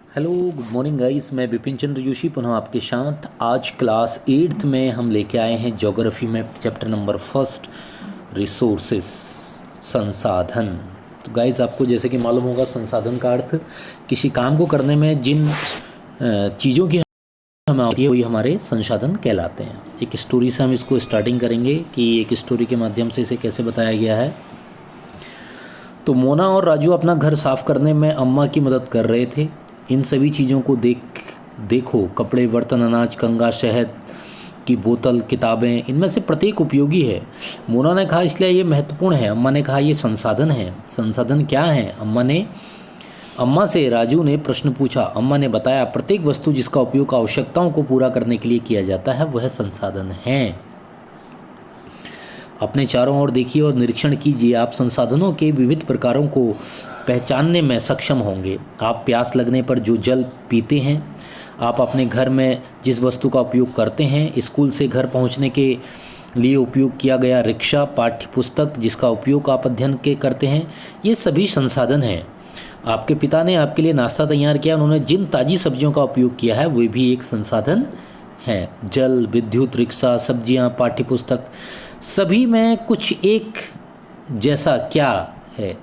Hello good morning guys. मैं विपिन चंद्र जोशी पुनः आपके साथ। आज क्लास 8th में हम लेके आए हैं ज्योग्राफी में चैप्टर नंबर फर्स्ट, रिसोर्सेस, संसाधन। तो गाइस आपको जैसे कि मालूम होगा, संसाधन का अर्थ किसी काम को करने में जिन चीज़ों की हमें आती है वही हमारे संसाधन कहलाते हैं। एक स्टोरी से हम इसको स्टार्टिंग करेंगे कि एक स्टोरी के माध्यम से इसे कैसे बताया गया है। तो मोना और राजू अपना घर साफ करने में अम्मा की मदद कर रहे थे। इन सभी चीज़ों को देखो, कपड़े, बर्तन, अनाज, कंघा, शहद की बोतल, किताबें, इनमें से प्रत्येक उपयोगी है। मोना ने कहा इसलिए ये महत्वपूर्ण है। अम्मा ने कहा ये संसाधन है। संसाधन क्या है? अम्मा से राजू ने प्रश्न पूछा। अम्मा ने बताया, प्रत्येक वस्तु जिसका उपयोग आवश्यकताओं को पूरा करने के लिए किया जाता है वह संसाधन है। अपने चारों ओर देखिए और निरीक्षण कीजिए। आप संसाधनों के विविध प्रकारों को पहचानने में सक्षम होंगे। आप प्यास लगने पर जो जल पीते हैं, आप अपने घर में जिस वस्तु का उपयोग करते हैं, स्कूल से घर पहुंचने के लिए उपयोग किया गया रिक्शा, पाठ्य पुस्तक जिसका उपयोग आप अध्ययन के करते हैं, ये सभी संसाधन हैं। आपके पिता ने आपके लिए नाश्ता तैयार किया। उन्होंने जिन ताज़ी सब्जियों का उपयोग किया है वे भी एक संसाधन है। जल, विद्युत, रिक्शा, सब्जियां, पाठ्य पुस्तक, सभी में कुछ एक जैसा क्या है?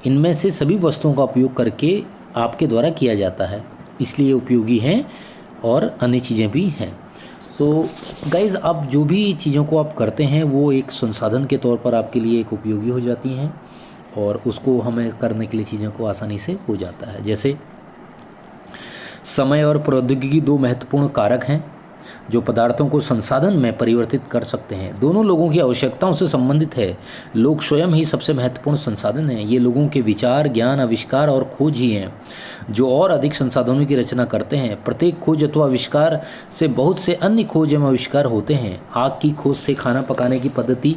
इनमें से सभी वस्तुओं का उपयोग करके आपके द्वारा किया जाता है, इसलिए उपयोगी हैं और अन्य चीज़ें भी हैं। सो गाइज़, आप जो भी चीज़ों को आप करते हैं वो एक संसाधन के तौर पर आपके लिए एक उपयोगी हो जाती हैं और उसको हमें करने के लिए चीज़ों को आसानी से हो जाता है। जैसे समय और प्रौद्योगिकी दो महत्वपूर्ण कारक हैं जो पदार्थों को संसाधन में परिवर्तित कर सकते हैं। दोनों लोगों की आवश्यकताओं से संबंधित है। लोग स्वयं ही सबसे महत्वपूर्ण संसाधन हैं। ये लोगों के विचार, ज्ञान, आविष्कार और खोज ही हैं जो और अधिक संसाधनों की रचना करते हैं। प्रत्येक खोज अथवा आविष्कार से बहुत से अन्य खोज एवं आविष्कार होते हैं। आग की खोज से खाना पकाने की पद्धति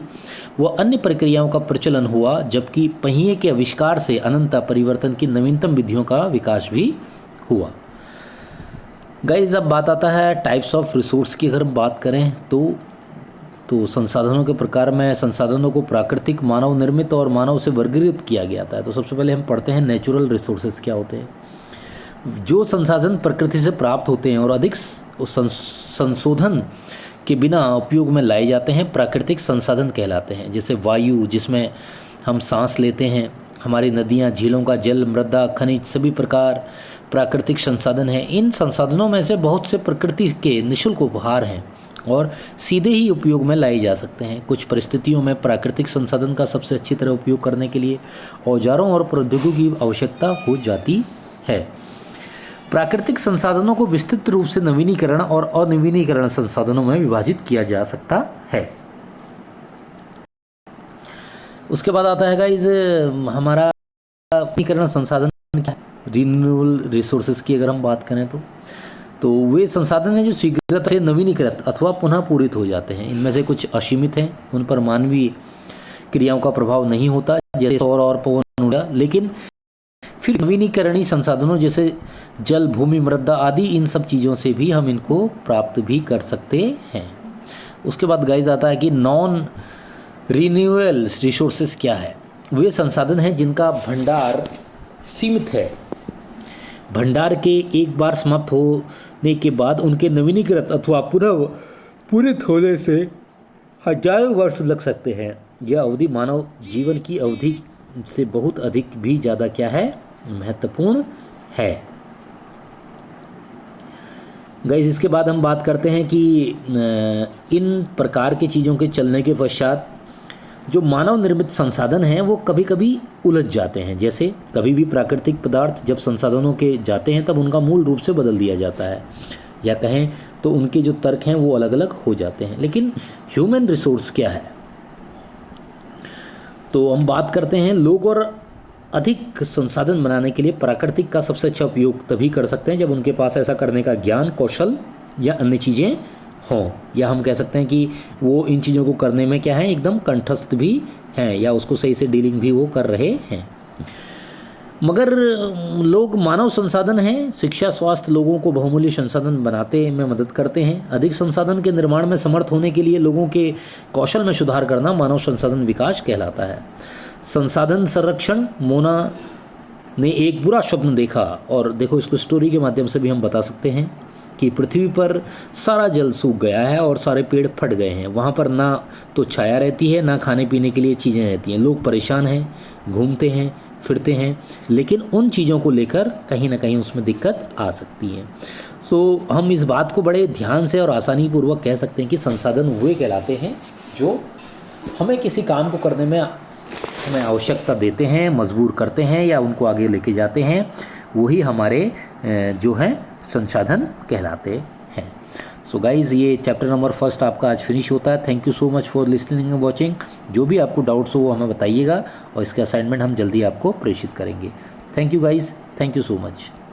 व अन्य प्रक्रियाओं का प्रचलन हुआ, जबकि पहिए के आविष्कार से अनंत परिवर्तन की नवीनतम विधियों का विकास भी हुआ। गाइज, अब बात आता है टाइप्स ऑफ रिसोर्स की। अगर हम बात करें तो संसाधनों के प्रकार में संसाधनों को प्राकृतिक, मानव निर्मित और मानव से वर्गीकृत किया गया था। तो सबसे पहले हम पढ़ते हैं नेचुरल रिसोर्सेज क्या होते हैं। जो संसाधन प्रकृति से प्राप्त होते हैं और अधिक संशोधन के बिना उपयोग में लाए जाते हैं, प्राकृतिक संसाधन कहलाते हैं। जैसे वायु, जिसमें हम सांस लेते हैं, हमारी नदियाँ, झीलों का जल, मृदा, खनिज, सभी प्रकार प्राकृतिक संसाधन हैं। इन संसाधनों में से बहुत से प्रकृति के निःशुल्क उपहार हैं और सीधे ही उपयोग में लाए जा सकते हैं। कुछ परिस्थितियों में प्राकृतिक संसाधन का सबसे अच्छी तरह उपयोग करने के लिए औजारों और प्रौद्योगिकी की आवश्यकता हो जाती है। प्राकृतिक संसाधनों को विस्तृत रूप से नवीनीकरण और अनवीनीकरण संसाधनों में विभाजित किया जा सकता है। उसके बाद आता है गाइस हमारा नवीनीकरण संसाधन क्या है। रिन्यूएबल रिसोर्सेज की अगर हम बात करें तो वे संसाधन हैं जो शीघ्रता से नवीनीकृत अथवा पुनः पूरित हो जाते हैं। इनमें से कुछ असीमित हैं, उन पर मानवीय क्रियाओं का प्रभाव नहीं होता, जैसे सौर और पवन ऊर्जा। लेकिन फिर नवीनीकरणीय संसाधनों जैसे जल, भूमि, मृदा आदि, इन सब चीज़ों से भी हम इनको प्राप्त भी कर सकते हैं। उसके बाद गाइस आता है कि नॉन रिन्यूएबल रिसोर्सेज क्या है। वे संसाधन हैं जिनका भंडार सीमित है। भंडार के एक बार समाप्त होने के बाद उनके नवीनीकृत अथवा पुनः पूरित होने से हजारों वर्ष लग सकते हैं। यह अवधि मानव जीवन की अवधि से बहुत अधिक भी ज़्यादा क्या है, महत्वपूर्ण है। गाइस, इसके बाद हम बात करते हैं कि इन प्रकार की चीज़ों के चलने के पश्चात जो मानव निर्मित संसाधन हैं वो कभी कभी उलझ जाते हैं। जैसे कभी भी प्राकृतिक पदार्थ जब संसाधनों के जाते हैं तब उनका मूल रूप से बदल दिया जाता है, या कहें तो उनके जो तर्क हैं वो अलग अलग हो जाते हैं। लेकिन ह्यूमन रिसोर्स क्या है, तो हम बात करते हैं लोग और अधिक संसाधन बनाने के लिए प्राकृतिक का सबसे अच्छा उपयोग तभी कर सकते हैं जब उनके पास ऐसा करने का ज्ञान, कौशल या अन्य चीज़ें हों, या हम कह सकते हैं कि वो इन चीज़ों को करने में क्या है, एकदम कंठस्थ भी हैं, या उसको सही से डीलिंग भी वो कर रहे हैं। मगर लोग मानव संसाधन हैं। शिक्षा, स्वास्थ्य लोगों को बहुमूल्य संसाधन बनाते में मदद करते हैं। अधिक संसाधन के निर्माण में समर्थ होने के लिए लोगों के कौशल में सुधार करना मानव संसाधन विकास कहलाता है। संसाधन संरक्षण, मोना ने एक बुरा स्वप्न देखा। और देखो, इसको स्टोरी के माध्यम से भी हम बता सकते हैं कि पृथ्वी पर सारा जल सूख गया है और सारे पेड़ फट गए हैं। वहाँ पर ना तो छाया रहती है, ना खाने पीने के लिए चीज़ें रहती हैं। लोग परेशान हैं, घूमते हैं फिरते हैं, लेकिन उन चीज़ों को लेकर कहीं ना कहीं उसमें दिक्कत आ सकती है। सो हम इस बात को बड़े ध्यान से और आसानी पूर्वक कह सकते हैं कि संसाधन वे कहलाते हैं जो हमें किसी काम को करने में हमें आवश्यकता देते हैं, मजबूर करते हैं या उनको आगे लेके जाते हैं। वही हमारे जो हैं संसाधन कहलाते हैं। सो गाइज़, ये चैप्टर नंबर 1 आपका आज फिनिश होता है। Thank you so much for listening and watching. जो भी आपको डाउट्स हो वो हमें बताइएगा और इसके असाइनमेंट हम जल्दी आपको प्रेषित करेंगे। Thank you guys, thank you so much.